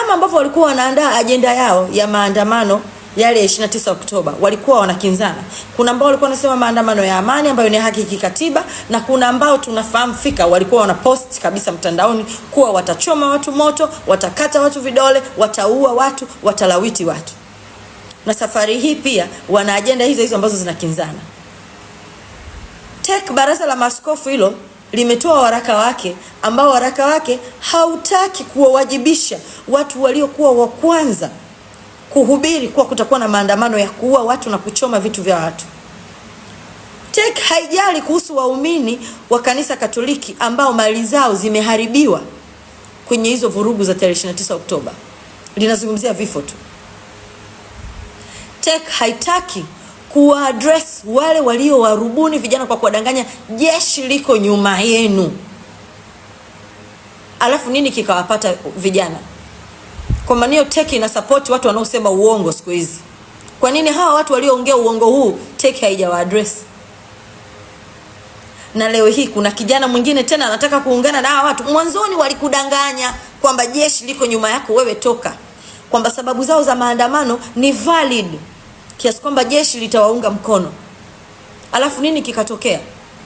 kama ambavyo walikuwa wanaandaa ajenda yao ya maandamano yale 29 Oktoba, walikuwa wanakinzana. Kuna ambao walikuwa wanasema maandamano ya amani ambayo ni haki kikatiba, na kuna ambao tunafahamu fika walikuwa wanapost kabisa mtandaoni kuwa watachoma watu moto, watakata watu vidole, wataua watu, watalawiti watu. Na safari hii pia wana ajenda hizo ambazo zinakinzana. Baraza la maaskofu hilo limetoa waraka wake, ambao waraka wake hautaki kuwawajibisha watu waliokuwa wa kwanza kuhubiri kuwa kutakuwa na maandamano ya kuua watu na kuchoma vitu vya watu. Haijali kuhusu waumini wa kanisa Katoliki ambao mali zao zimeharibiwa kwenye hizo vurugu za 29 Oktoba. Linazungumzia vifo tu. Haitaki kuaddress wale walio warubuni vijana kwa kuwadanganya jeshi liko nyuma yenu. Alafu nini kikawapata vijana? Kwa maana hiyo ina support watu wanaosema uongo siku hizi. Kwa nini hawa watu walioongea uongo huu haijawa address? Na leo hii kuna kijana mwingine tena anataka kuungana na hawa watu. Mwanzoni walikudanganya kwamba jeshi liko nyuma yako, wewe toka. Kwamba sababu zao za maandamano ni valid, kiasi kwamba jeshi litawaunga mkono. Alafu nini kikatokea?